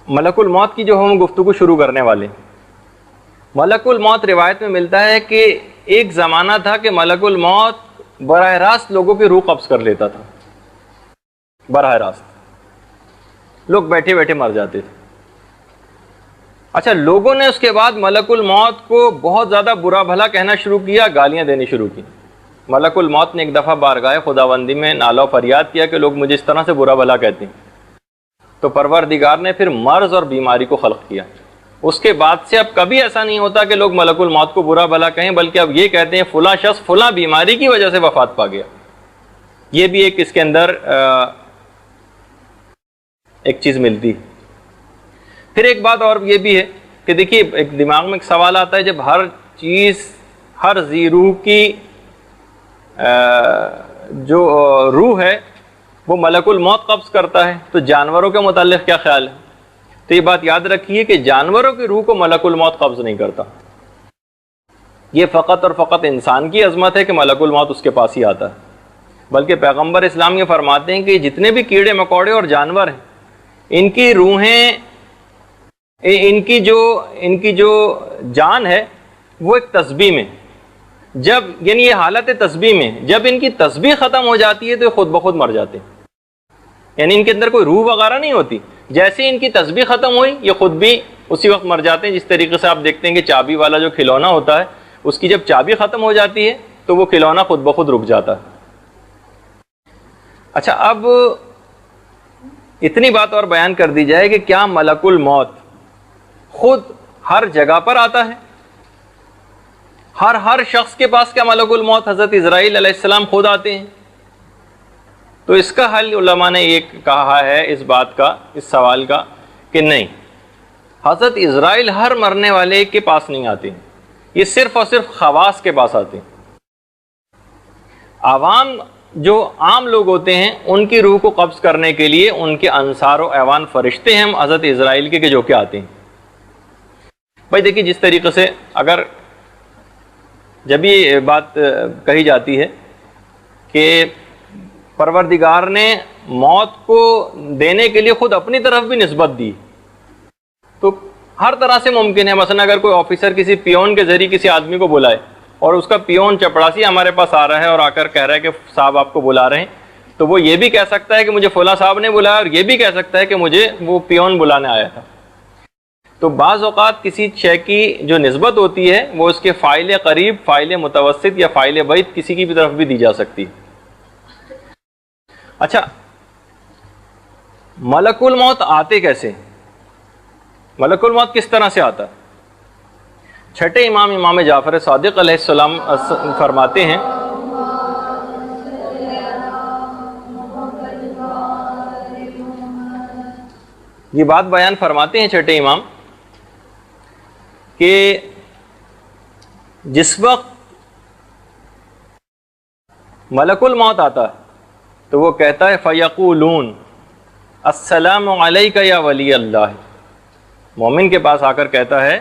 ملک الموت کی جو ہم گفتگو شروع کرنے والے، ملک الموت روایت میں ملتا ہے کہ ایک زمانہ تھا کہ ملک الموت براہ راست لوگوں کی روح قبض کر لیتا تھا، براہ راست لوگ بیٹھے بیٹھے مر جاتے تھے۔ اچھا، لوگوں نے اس کے بعد ملک الموت کو بہت زیادہ برا بھلا کہنا شروع کیا، گالیاں دینی شروع کی۔ ملک الموت نے ایک دفعہ بارگاہ خداوندی میں نالہ و فریاد کیا کہ لوگ مجھے اس طرح سے برا بھلا کہتے ہیں، تو پروردگار نے پھر مرض اور بیماری کو خلق کیا۔ اس کے بعد سے اب کبھی ایسا نہیں ہوتا کہ لوگ ملک الموت کو برا بھلا کہیں، بلکہ اب یہ کہتے ہیں فلاں شخص فلاں بیماری کی وجہ سے وفات پا گیا۔ یہ بھی ایک اس کے اندر ایک چیز ملتی۔ پھر ایک بات اور یہ بھی ہے کہ دیکھیے، ایک دماغ میں ایک سوال آتا ہے، جب ہر چیز، ہر ذی روح کی جو روح ہے وہ ملک الموت قبض کرتا ہے، تو جانوروں کے متعلق کیا خیال ہے؟ تو یہ بات یاد رکھیے کہ جانوروں کی روح کو ملک الموت قبض نہیں کرتا۔ یہ فقط اور فقط انسان کی عظمت ہے کہ ملک الموت اس کے پاس ہی آتا ہے، بلکہ پیغمبر اسلام یہ فرماتے ہیں کہ جتنے بھی کیڑے مکوڑے اور جانور ہیں، ان کی روحیں، ان کی جو جان ہے وہ ایک تسبیح میں، جب یعنی یہ حالت تسبیح میں، جب ان کی تسبیح ختم ہو جاتی ہے تو یہ خود بخود مر جاتے ہیں، یعنی ان کے اندر کوئی روح وغیرہ نہیں ہوتی۔ جیسے ان کی تسبیح ختم ہوئی، یہ خود بھی اسی وقت مر جاتے ہیں۔ جس طریقے سے آپ دیکھتے ہیں کہ چابی والا جو کھلونا ہوتا ہے، اس کی جب چابی ختم ہو جاتی ہے تو وہ کھلونا خود بخود رک جاتا ہے۔ اچھا، اب اتنی بات اور بیان کر دی جائے کہ کیا ملک الموت خود ہر جگہ پر آتا ہے؟ ہر شخص کے پاس کیا ملک الموت حضرت اسرائیل علیہ السلام خود آتے ہیں؟ تو اس کا حل علماء نے یہ کہا ہے، اس بات کا، اس سوال کا، کہ نہیں، حضرت اسرائیل ہر مرنے والے کے پاس نہیں آتے ہیں، یہ صرف اور صرف خواص کے پاس آتے ہیں۔ عوام، جو عام لوگ ہوتے ہیں، ان کی روح کو قبض کرنے کے لیے ان کے انصار و اعوان فرشتے ہیں حضرت اسرائیل کے، کہ جو کہ آتے ہیں۔ بھائی دیکھیے، جس طریقے سے اگر جب یہ بات کہی جاتی ہے کہ پروردگار نے موت کو دینے کے لیے خود اپنی طرف بھی نسبت دی، تو ہر طرح سے ممکن ہے۔ مثلا اگر کوئی آفیسر کسی پیون کے ذریعے کسی آدمی کو بلائے، اور اس کا پیون چپڑاسی ہمارے پاس آ رہا ہے اور آ کر کہہ رہا ہے کہ صاحب آپ کو بلا رہے ہیں، تو وہ یہ بھی کہہ سکتا ہے کہ مجھے فلاں صاحب نے بلایا، اور یہ بھی کہہ سکتا ہے کہ مجھے وہ پیون بلانے آیا تھا۔ تو بعض اوقات کسی شے کی جو نسبت ہوتی ہے وہ اس کے فاعل قریب، فاعل متوسط یا فاعل بعید کسی کی بھی طرف بھی دی جا سکتی ہے۔ اچھا، ملک الموت آتے کیسے؟ ملک الموت کس طرح سے آتا ہے؟ چھٹے امام، امام جعفر صادق علیہ السلام فرماتے ہیں، یہ بات بیان فرماتے ہیں چھٹے امام کہ جس وقت ملک الموت آتا ہے تو وہ کہتا ہے فَيَقُولُونَ السلام علیکہ یا ولی اللہ، مومن کے پاس آ کر کہتا ہے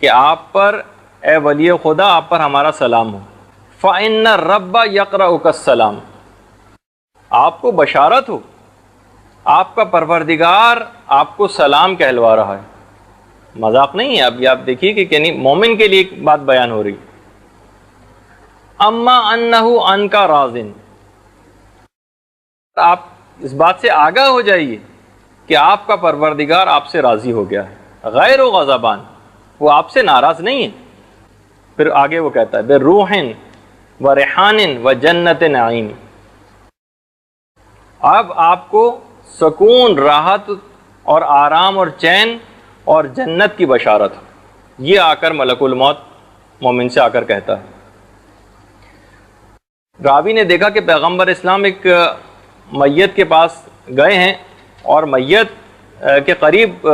کہ آپ پر، اے ولی خدا، آپ پر ہمارا سلام ہو۔ فَإِنَّ الرَّبَّ يَقْرَؤُكَ السلام، آپ کو بشارت ہو، آپ کا پروردگار آپ کو سلام کہلوا رہا ہے۔ مذاق نہیں ہے، اب یہ آپ دیکھیے کہ یعنی مومن کے لیے ایک بات بیان ہو رہی۔ اما انہ عنک راضٍ، آپ اس بات سے آگاہ ہو جائیے کہ آپ کا پروردگار آپ سے راضی ہو گیا ہے، غیر غضبان، وہ آپ سے ناراض نہیں ہے۔ پھر آگے وہ کہتا ہے بروح و ریحان و جنت نعیم، اب آپ کو سکون، راحت اور آرام اور چین اور جنت کی بشارت ہو۔ یہ آ کر ملک الموت مومن سے آ کر کہتا ہے۔ راوی نے دیکھا کہ پیغمبر اسلام ایک میت کے پاس گئے ہیں اور میت کے قریب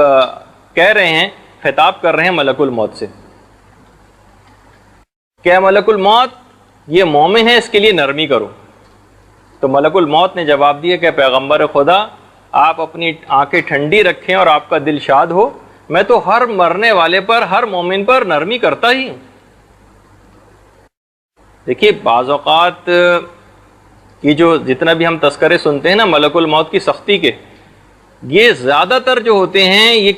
کہہ رہے ہیں، خطاب کر رہے ہیں ملک الموت سے کہ ملک الموت، یہ مومن ہے، اس کے لیے نرمی کرو۔ تو ملک الموت نے جواب دیا کہ پیغمبر خدا، آپ اپنی آنکھیں ٹھنڈی رکھیں اور آپ کا دل شاد ہو، میں تو ہر مرنے والے پر، ہر مومن پر نرمی کرتا ہی ہوں۔ دیکھیے، بعض اوقات یہ جو جتنا بھی ہم تذکرے سنتے ہیں نا ملک الموت کی سختی کے، یہ زیادہ تر جو ہوتے ہیں، یہ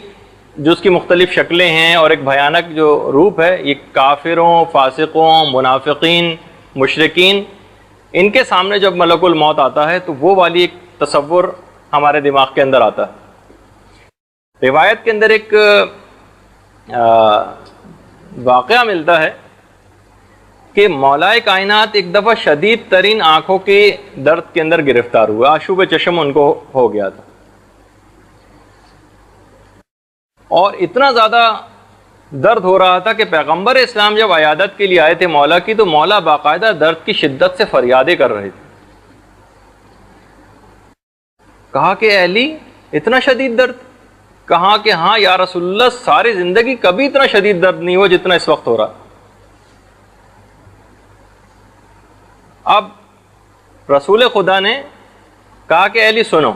جو اس کی مختلف شکلیں ہیں اور ایک بھیانک جو روپ ہے، یہ کافروں، فاسقوں، منافقین، مشرکین، ان کے سامنے جب ملک الموت آتا ہے تو وہ والی ایک تصور ہمارے دماغ کے اندر آتا ہے۔ روایت کے اندر ایک واقعہ ملتا ہے کہ مولا کائنات ایک دفعہ شدید ترین آنکھوں کے درد کے اندر گرفتار ہوا، آشوب چشم ان کو ہو گیا تھا، اور اتنا زیادہ درد ہو رہا تھا کہ پیغمبر اسلام جب عیادت کے لیے آئے تھے مولا کی، تو مولا باقاعدہ درد کی شدت سے فریادیں کر رہے تھے۔ کہا کہ اے علی اتنا شدید درد؟ کہا کہ ہاں یا رسول اللہ، ساری زندگی کبھی اتنا شدید درد نہیں ہوا جتنا اس وقت ہو رہا۔ اب رسول خدا نے کہا کہ اے علی سنو،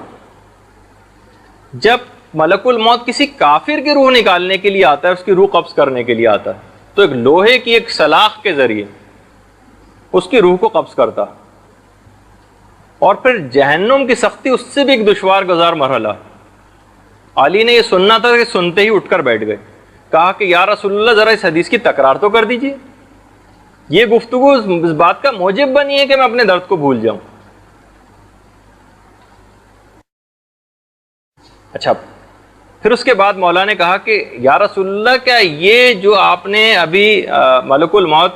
جب ملک الموت کسی کافر کی روح نکالنے کے لیے آتا ہے، اس کی روح قبض کرنے کے لیے آتا ہے، تو ایک لوہے کی ایک سلاخ کے ذریعے اس کی روح کو قبض کرتا، اور پھر جہنم کی سختی اس سے بھی ایک دشوار گزار مرحلہ۔ علی نے یہ سننا تھا کہ سنتے ہی اٹھ کر بیٹھ گئے۔ کہا کہ یا رسول اللہ ذرا اس حدیث کی تکرار تو کر دیجیے، یہ گفتگو اس بات کا موجب بنی ہے کہ میں اپنے درد کو بھول جاؤں۔ اچھا، پھر اس کے بعد مولا نے کہا کہ یا رسول اللہ، کیا یہ جو آپ نے ابھی ملک الموت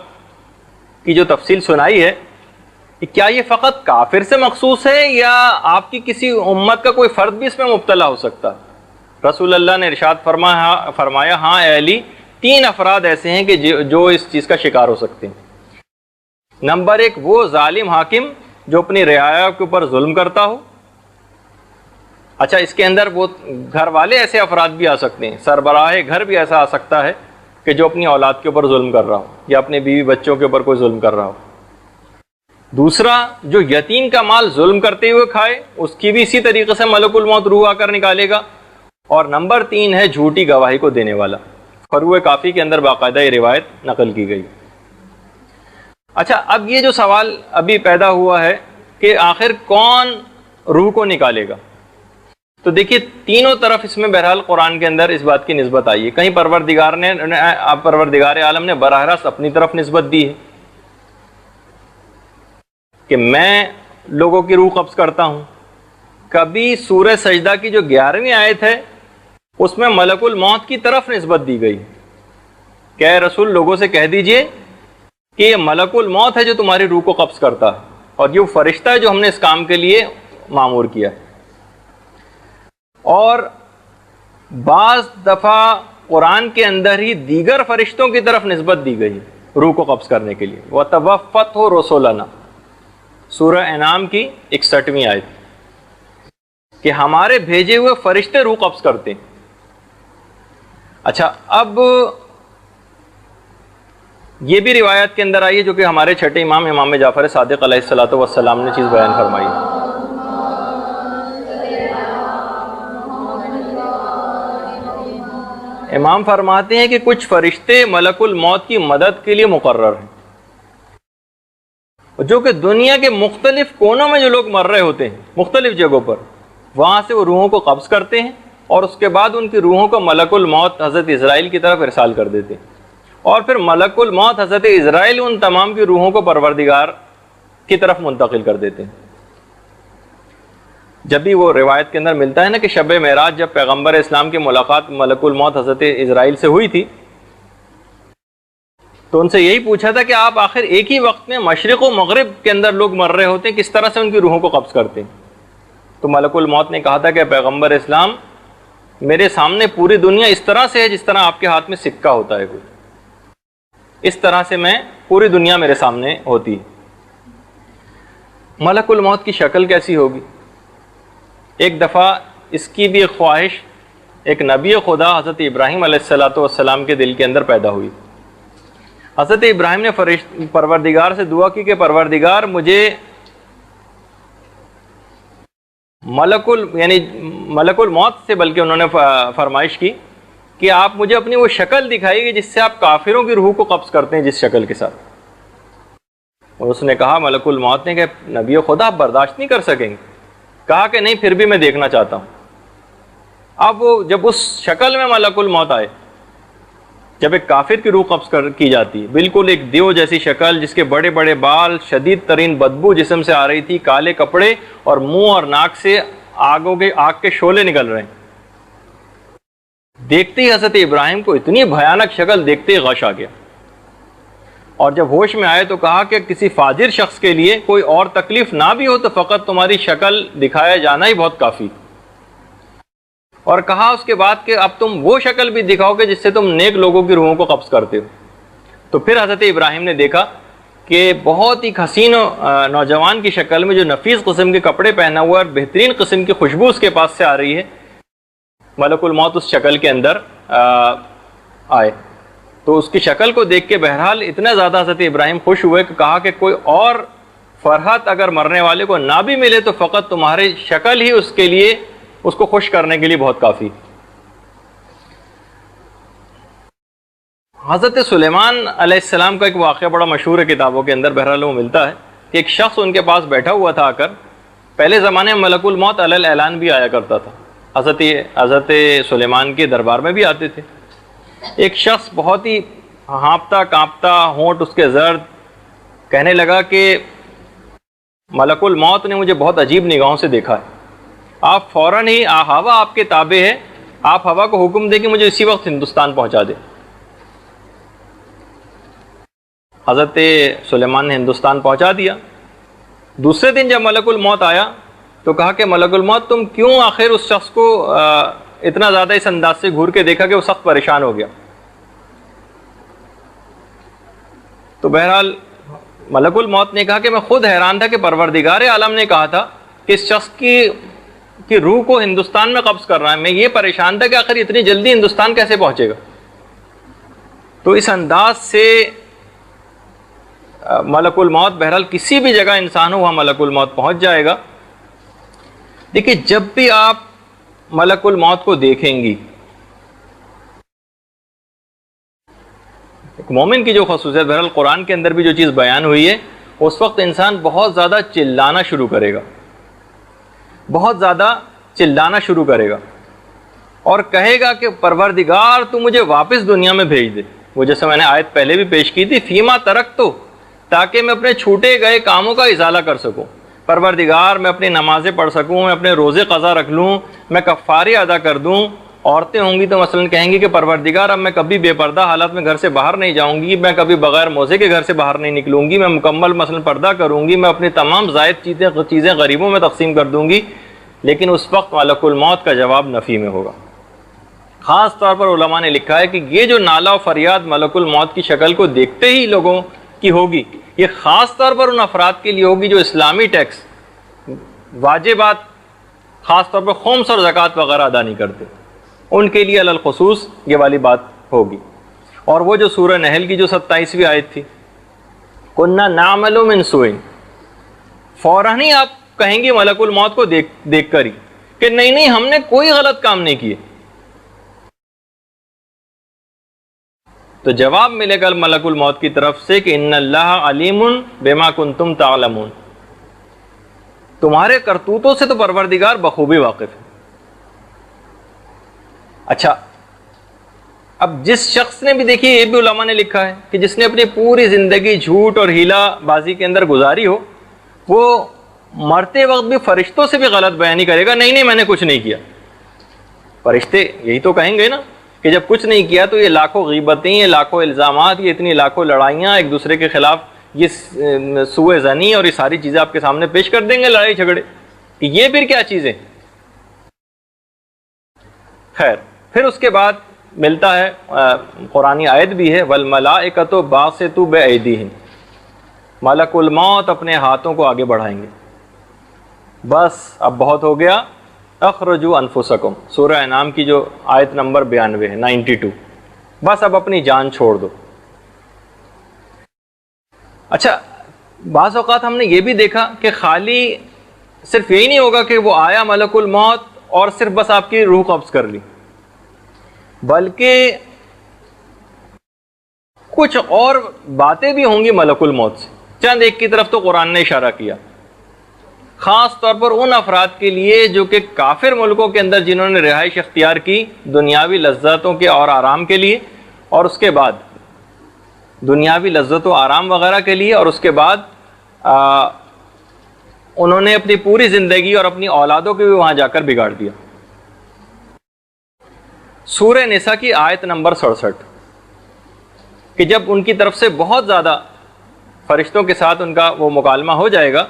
کی جو تفصیل سنائی ہے، کیا یہ فقط کافر سے مخصوص ہے یا آپ کی کسی امت کا کوئی فرد بھی اس میں مبتلا ہو سکتا ہے؟ رسول اللہ نے ارشاد فرمایا ہاں اے علی، 3 افراد ایسے ہیں کہ جو اس چیز کا شکار ہو سکتے ہیں۔ نمبر 1، وہ ظالم حاکم جو اپنی رعایا کے اوپر ظلم کرتا ہو۔ اچھا، اس کے اندر وہ گھر والے ایسے افراد بھی آ سکتے ہیں، سربراہ گھر بھی ایسا آ سکتا ہے کہ جو اپنی اولاد کے اوپر ظلم کر رہا ہو یا اپنے بیوی بچوں کے اوپر کوئی ظلم کر رہا ہو۔ دوسرا، جو یتیم کا مال ظلم کرتے ہوئے کھائے، اس کی بھی اسی طریقے سے ملک الموت روح آ کر نکالے گا۔ اور نمبر 3 ہے جھوٹی گواہی کو دینے والا۔ فروع کافی کے اندر باقاعدہ یہ روایت نقل کی گئی۔ اچھا، اب یہ جو سوال ابھی پیدا ہوا ہے کہ آخر کون روح کو نکالے گا، تو دیکھیے تینوں طرف اس میں بہرحال قرآن کے اندر اس بات کی نسبت آئی ہے۔ کہیں پروردگار عالم نے براہ راست اپنی طرف نسبت دی ہے کہ میں لوگوں کی روح قبض کرتا ہوں۔ کبھی سورہ سجدہ کی جو 11ویں آیت ہے اس میں ملک الموت کی طرف نسبت دی گئی کہ اے رسول لوگوں سے کہہ دیجئے کہ یہ ملک الموت ہے جو تمہاری روح کو قبض کرتا ہے، اور یہ فرشتہ ہے جو ہم نے اس کام کے لیے مامور کیا ہے۔ اور بعض دفعہ قرآن کے اندر ہی دیگر فرشتوں کی طرف نسبت دی گئی روح کو قبض کرنے کے لیے۔ وَتَوَفَّتْهُ رُسُلُنَا، سورہ انعام کی 61ویں آیت، کہ ہمارے بھیجے ہوئے فرشتے روح قبض کرتے ہیں۔ اچھا، اب یہ بھی روایت کے اندر آئی ہے جو کہ ہمارے چھٹے امام جعفر صادق علیہ الصلوۃ والسلام نے چیز بیان فرمائی ہے۔ امام فرماتے ہیں کہ کچھ فرشتے ملک الموت کی مدد کے لیے مقرر ہیں، جو کہ دنیا کے مختلف کونوں میں جو لوگ مر رہے ہوتے ہیں مختلف جگہوں پر، وہاں سے وہ روحوں کو قبض کرتے ہیں اور اس کے بعد ان کی روحوں کو ملک الموت حضرت اسرائیل کی طرف ارسال کر دیتے ہیں، اور پھر ملک الموت حضرت اسرائیل ان تمام کی روحوں کو پروردگار کی طرف منتقل کر دیتے ہیں۔ جب بھی وہ روایت کے اندر ملتا ہے نا کہ شب معراج جب پیغمبر اسلام کی ملاقات ملک الموت حضرت اسرائیل سے ہوئی تھی، تو ان سے یہی پوچھا تھا کہ آپ آخر ایک ہی وقت میں مشرق و مغرب کے اندر لوگ مر رہے ہوتے ہیں، کس طرح سے ان کی روحوں کو قبض کرتے ہیں؟ تو ملک الموت نے کہا تھا کہ پیغمبر اسلام، میرے سامنے پوری دنیا اس طرح سے ہے جس طرح آپ کے ہاتھ میں سکہ ہوتا ہے کوئی، اس طرح سے میں پوری دنیا میرے سامنے ہوتی ہے۔ ملک الموت کی شکل کیسی ہوگی؟ ایک دفعہ اس کی بھی ایک خواہش ایک نبی خدا حضرت ابراہیم علیہ السلام کے دل کے اندر پیدا ہوئی۔ حضرت ابراہیم نے پروردگار سے دعا کی کہ پروردگار مجھے ملک الموت سے بلکہ انہوں نے فرمائش کی کہ آپ مجھے اپنی وہ شکل دکھائیے جس سے آپ کافروں کی روح کو قبض کرتے ہیں، جس شکل کے ساتھ۔ اور اس نے کہا ملک الموت نے کہ نبی خدا آپ برداشت نہیں کر سکیں گے؟ کہا کہ نہیں، پھر بھی میں دیکھنا چاہتا ہوں۔ اب وہ جب اس شکل میں ملک الموت آئے، جب ایک کافر کی روح قبض کی جاتی ہے، بالکل ایک دیو جیسی شکل، جس کے بڑے بڑے بال، شدید ترین بدبو جسم سے آ رہی تھی، کالے کپڑے، اور منہ اور ناک سے آگ کے شعلے نکل رہے ہیں، دیکھتے ہی حضرت ابراہیم کو اتنی بھیانک شکل دیکھتے ہی غش آ گیا، اور جب ہوش میں آئے تو کہا کہ کسی فاجر شخص کے لیے کوئی اور تکلیف نہ بھی ہو تو فقط تمہاری شکل دکھایا جانا ہی بہت کافی، اور کہا اس کے بعد کہ اب تم وہ شکل بھی دکھاؤ کہ جس سے تم نیک لوگوں کی روحوں کو قبض کرتے ہو۔ تو پھر حضرت ابراہیم نے دیکھا کہ بہت ہی حسین نوجوان کی شکل میں، جو نفیس قسم کے کپڑے پہنا ہوا اور بہترین قسم کی خوشبو اس کے پاس سے آ رہی ہے، ملک الموت اس شکل کے اندر آئے۔ تو اس کی شکل کو دیکھ کے بہرحال اتنا زیادہ حضرت ابراہیم خوش ہوئے کہ کہا کہ کوئی اور فرحت اگر مرنے والے کو نہ بھی ملے تو فقط تمہاری شکل ہی اس کے لیے، اس کو خوش کرنے کے لیے بہت کافی۔ حضرت سلیمان علیہ السلام کا ایک واقعہ بڑا مشہور ہے کتابوں کے اندر، بہرحال وہ ملتا ہے کہ ایک شخص ان کے پاس بیٹھا ہوا تھا آ کر، پہلے زمانے میں ملک الموت علی الاعلان بھی آیا کرتا تھا، حضرت سلیمان کے دربار میں بھی آتے تھے۔ ایک شخص بہت ہی ہانپتا کانپتا، ہونٹ اس کے زرد، کہنے لگا کہ ملک الموت نے مجھے بہت عجیب نگاہوں سے دیکھا ہے، آپ فوراً ہی ہوا آپ کے تابع ہے، آپ ہوا کو حکم دیں کہ مجھے اسی وقت ہندوستان پہنچا دے۔ حضرت سلیمان نے ہندوستان پہنچا دیا۔ دوسرے دن جب ملک الموت آیا تو کہا کہ ملک الموت تم کیوں آخر اس شخص کو اتنا زیادہ اس انداز سے گھور کے دیکھا کہ وہ سخت پریشان ہو گیا؟ تو بہرحال ملک الموت نے کہا کہ میں خود حیران تھا کہ پروردگار عالم نے کہا تھا کہ اس شخص کی روح کو ہندوستان میں قبض کر رہا ہے، میں یہ پریشان تھا کہ آخر اتنی جلدی ہندوستان کیسے پہنچے گا۔ تو اس انداز سے ملک الموت، بہرحال کسی بھی جگہ انسان ہو وہاں ملک الموت پہنچ جائے گا۔ دیکھیے جب بھی آپ ملک الموت کو دیکھیں گی، ایک مومن کی جو خصوصیت، بہرحال قرآن کے اندر بھی جو چیز بیان ہوئی ہے، اس وقت انسان بہت زیادہ چلانا شروع کرے گا، بہت زیادہ چلانا شروع کرے گا اور کہے گا کہ پروردگار تو مجھے واپس دنیا میں بھیج دے۔ وہ جیسے میں نے آیت پہلے بھی پیش کی تھی، فیما ترک تو، تاکہ میں اپنے چھوٹے گئے کاموں کا ازالہ کر سکوں۔ پروردگار میں اپنی نمازیں پڑھ سکوں، میں اپنے روزے قضا رکھ لوں، میں کفارے ادا کر دوں۔ عورتیں ہوں گی تو مثلا کہیں گی کہ پروردگار اب میں کبھی بے پردہ حالت میں گھر سے باہر نہیں جاؤں گی، میں کبھی بغیر موزے کے گھر سے باہر نہیں نکلوں گی، میں مکمل مثلا پردہ کروں گی، میں اپنی تمام زائد چیزیں غریبوں میں تقسیم کر دوں گی۔ لیکن اس وقت ملک الموت کا جواب نفی میں ہوگا۔ خاص طور پر علماء نے لکھا ہے کہ یہ جو نالہ و فریاد ملک الموت کی شکل کو دیکھتے ہی لوگوں کی ہوگی، یہ خاص طور پر ان افراد کے لیے ہوگی جو اسلامی ٹیکس، واجبات، خاص طور پر خمس اور زکوٰۃ وغیرہ ادا نہیں کرتے، ان کے لیے علی الخصوص یہ والی بات ہوگی۔ اور وہ جو سورہ نحل کی جو 27ویں آیت تھی، کُنَّا نَعْمَلُ مِنْ سُوءٍ، فوراً ہی آپ کہیں گے ملک الموت کو دیکھ کر ہی کہ نہیں ہم نے کوئی غلط کام نہیں کیے، تو جواب ملے گا ملک الموت کی طرف سے کہ ان اللہ علیم بما کنتم تعلمون، تمہارے کرتوتوں سے تو پروردگار بخوبی واقف ہے۔ اچھا، اب جس شخص نے بھی، دیکھیے یہ بھی علماء نے لکھا ہے کہ جس نے اپنی پوری زندگی جھوٹ اور ہیلا بازی کے اندر گزاری ہو، وہ مرتے وقت بھی فرشتوں سے بھی غلط بیانی کرے گا، نہیں میں نے کچھ نہیں کیا۔ فرشتے یہی تو کہیں گے نا کہ جب کچھ نہیں کیا تو یہ لاکھوں غیبتیں، یہ لاکھوں الزامات، یہ اتنی لاکھوں لڑائیاں ایک دوسرے کے خلاف، یہ سوء ظنی اور یہ ساری چیزیں آپ کے سامنے پیش کر دیں گے، لڑائی جھگڑے، کہ یہ پھر کیا چیزیں۔ خیر، پھر اس کے بعد ملتا ہے قرآنی آیت بھی ہے، والملائکۃ باسطوا بایدیہم، ملک الموت اپنے ہاتھوں کو آگے بڑھائیں گے، بس اب بہت ہو گیا، اخرجوا انفسکم، سورہ انعام کی جو آیت نمبر 92 ہے، 92، بس اب اپنی جان چھوڑ دو۔ اچھا، بعض اوقات ہم نے یہ بھی دیکھا کہ خالی صرف یہی نہیں ہوگا کہ وہ آیا ملک الموت اور صرف بس آپ کی روح قبض کر لی، بلکہ کچھ اور باتیں بھی ہوں گی ملک الموت سے۔ چند ایک کی طرف تو قرآن نے اشارہ کیا، خاص طور پر ان افراد کے لیے جو کہ کافر ملکوں کے اندر جنہوں نے رہائش اختیار کی دنیاوی لذتوں کے اور آرام کے لیے، اور اس کے بعد دنیاوی لذت و آرام وغیرہ کے لیے، اور اس کے بعد انہوں نے اپنی پوری زندگی اور اپنی اولادوں کو بھی وہاں جا کر بگاڑ دیا۔ سورہ نساء کی آیت نمبر 67 کہ جب ان کی طرف سے بہت زیادہ فرشتوں کے ساتھ ان کا وہ مکالمہ ہو جائے گا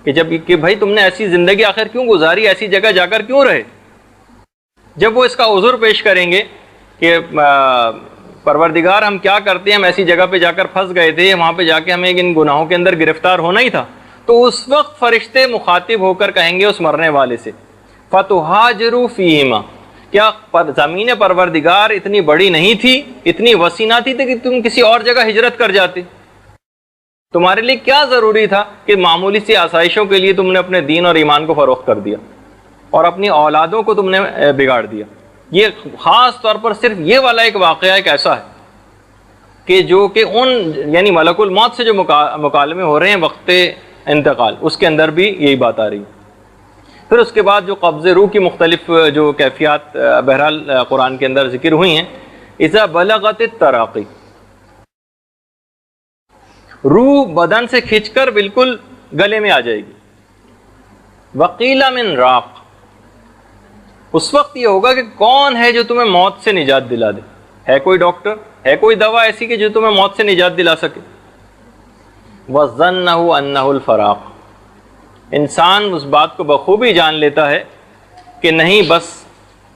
کہ جب کہ بھائی تم نے ایسی زندگی آخر کیوں گزاری، ایسی جگہ جا کر کیوں رہے، جب وہ اس کا عذر پیش کریں گے کہ پروردگار ہم کیا کرتے ہیں، ہم ایسی جگہ پہ جا کر پھنس گئے تھے، وہاں پہ جا کے ہمیں ان گناہوں کے اندر گرفتار ہونا ہی تھا، تو اس وقت فرشتے مخاطب ہو کر کہیں گے اس مرنے والے سے فَتُهَاجِرُوا فِيهِمَا، کیا زمین پروردگار اتنی بڑی نہیں تھی، اتنی وسیع نہ تھی کہ تم کسی اور جگہ ہجرت کر جاتے؟ تمہارے لیے کیا ضروری تھا کہ معمولی سی آسائشوں کے لیے تم نے اپنے دین اور ایمان کو فروخت کر دیا اور اپنی اولادوں کو تم نے بگاڑ دیا؟ یہ خاص طور پر صرف یہ والا ایک واقعہ ایک ایسا ہے کہ جو کہ ان یعنی ملک الموت سے جو مکالمے ہو رہے ہیں وقت انتقال، اس کے اندر بھی یہی بات آ رہی ہے۔ پھر اس کے بعد جو قبض روح کی مختلف جو کیفیات بہرحال قرآن کے اندر ذکر ہوئی ہیں، اذا بلغت التراقی، روح بدن سے کھنچ کر بالکل گلے میں آ جائے گی۔ وقیل من راق، اس وقت یہ ہوگا کہ کون ہے جو تمہیں موت سے نجات دلا دے؟ ہے کوئی ڈاکٹر، ہے کوئی دوا ایسی کہ جو تمہیں موت سے نجات دلا سکے؟ وَظَنَّهُ أَنَّهُ الْفَرَاقُ، انسان اس بات کو بخوبی جان لیتا ہے کہ نہیں، بس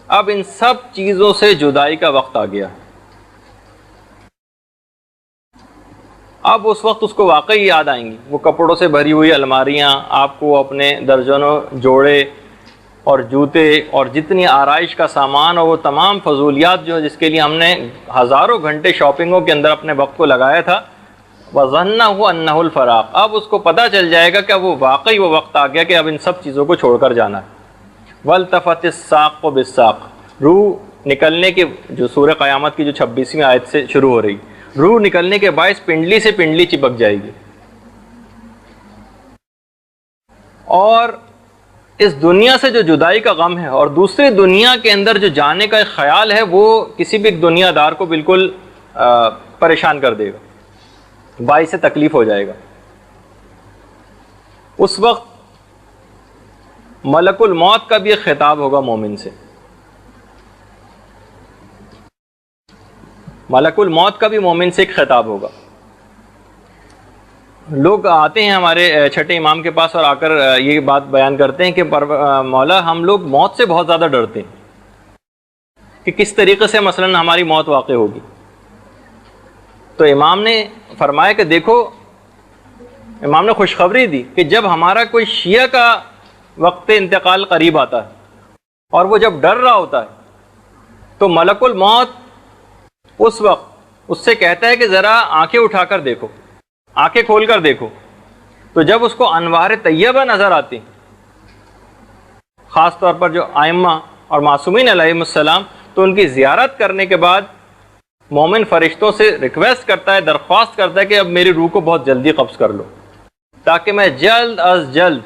اب ان سب چیزوں سے جدائی کا وقت آ گیا۔ اب اس وقت اس کو واقعی یاد آئیں گی وہ کپڑوں سے بھری ہوئی الماریاں، آپ کو اپنے درجنوں جوڑے اور جوتے اور جتنی آرائش کا سامان اور وہ تمام فضولیات جو جس کے لیے ہم نے ہزاروں گھنٹے شاپنگوں کے اندر اپنے وقت کو لگایا تھا، وَظَنَّهُ أَنَّهُ الْفَرَاقُ، اب اس کو پتہ چل جائے گا کہ اب وہ واقعی وہ وقت آ گیا کہ اب ان سب چیزوں کو چھوڑ کر جانا ہے۔ وَالْتَفَتِ السَّاقُ بِالسَّاقِ، روح نکلنے کے جو سورہ قیامت کی جو 26ویں آیت سے شروع ہو رہی، روح نکلنے کے باعث پنڈلی سے پنڈلی چپک جائے گی، اور اس دنیا سے جو جدائی کا غم ہے اور دوسری دنیا کے اندر جو جانے کا ایک خیال ہے وہ کسی بھی دنیا دار کو بالکل پریشان کر دے گا، باعث تکلیف ہو جائے گا۔ اس وقت ملک الموت کا بھی ایک خطاب ہوگا مومن سے، ملک الموت کا بھی مومن سے ایک خطاب ہوگا۔ لوگ آتے ہیں ہمارے چھٹے امام کے پاس اور آ کر یہ بات بیان کرتے ہیں کہ مولا ہم لوگ موت سے بہت زیادہ ڈرتے ہیں کہ کس طریقے سے مثلا ہماری موت واقع ہوگی۔ تو امام نے فرمایا کہ دیکھو، امام نے خوشخبری دی کہ جب ہمارا کوئی شیعہ کا وقت انتقال قریب آتا ہے اور وہ جب ڈر رہا ہوتا ہے تو ملک الموت اس وقت اس سے کہتا ہے کہ ذرا آنکھیں اٹھا کر دیکھو، آنکھیں کھول کر دیکھو، تو جب اس کو انوار طیبہ نظر آتی، خاص طور پر جو ائمہ اور معصومین علیہم السلام، تو ان کی زیارت کرنے کے بعد مومن فرشتوں سے ریکویسٹ کرتا ہے، درخواست کرتا ہے کہ اب میری روح کو بہت جلدی قبض کر لو تاکہ میں جلد از جلد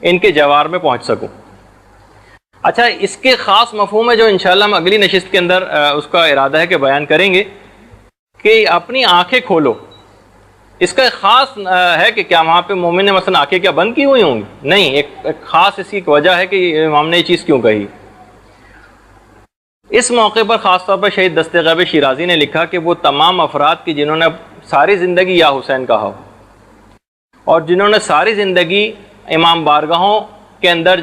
ان کے جوار میں پہنچ سکوں۔ اچھا، اس کے خاص مفہوم ہے جو انشاءاللہ ہم اگلی نشست کے اندر اس کا ارادہ ہے کہ بیان کریں گے کہ اپنی آنکھیں کھولو۔ اس کا ایک خاص ہے کہ کیا وہاں پہ مومن نے مثلا آنکھیں کیا بند کی ہوئی ہوں گی؟ نہیں، ایک خاص اس کی وجہ ہے کہ امام نے یہ چیز کیوں کہی۔ اس موقع پر خاص طور پر شہید دست غیب شیرازی نے لکھا کہ وہ تمام افراد کی جنہوں نے ساری زندگی یا حسین کہا ہو اور جنہوں نے ساری زندگی امام بارگاہوں کے اندر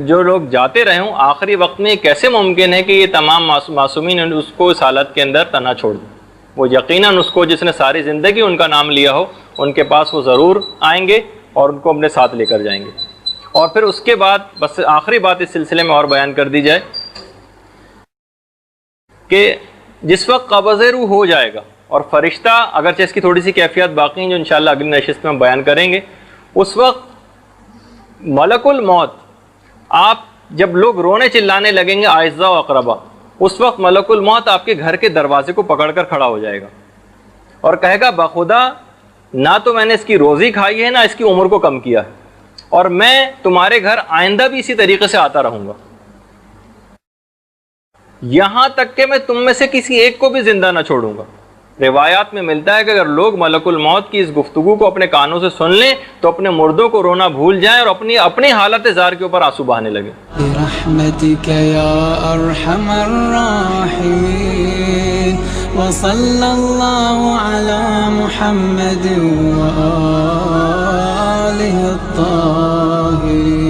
جو لوگ جاتے رہے ہوں، آخری وقت میں کیسے ممکن ہے کہ یہ تمام معصومین اس کو اس حالت کے اندر تنہا چھوڑ دیں؟ وہ یقیناً اس کو جس نے ساری زندگی ان کا نام لیا ہو ان کے پاس وہ ضرور آئیں گے اور ان کو اپنے ساتھ لے کر جائیں گے۔ اور پھر اس کے بعد بس آخری بات اس سلسلے میں اور بیان کر دی جائے کہ جس وقت قبض روح ہو جائے گا اور فرشتہ، اگرچہ اس کی تھوڑی سی کیفیت باقی ہیں جو انشاءاللہ اگلی نشست میں ہم بیان کریں گے، اس وقت ملک الموت، آپ جب لوگ رونے چلانے لگیں گے اعزاء و اقربا، اس وقت ملک الموت آپ کے گھر کے دروازے کو پکڑ کر کھڑا ہو جائے گا اور کہے گا بخدا نہ تو میں نے اس کی روزی کھائی ہے نہ اس کی عمر کو کم کیا ہے، اور میں تمہارے گھر آئندہ بھی اسی طریقے سے آتا رہوں گا، یہاں تک کہ میں تم میں سے کسی ایک کو بھی زندہ نہ چھوڑوں گا۔ روایات میں ملتا ہے کہ اگر لوگ ملک الموت کی اس گفتگو کو اپنے کانوں سے سن لیں تو اپنے مردوں کو رونا بھول جائیں اور اپنی حالت زار کے اوپر آنسو بہانے لگے۔ برحمتک یا ارحم الراحمین وصلی اللہ علی محمد وآلہ الطاہرین۔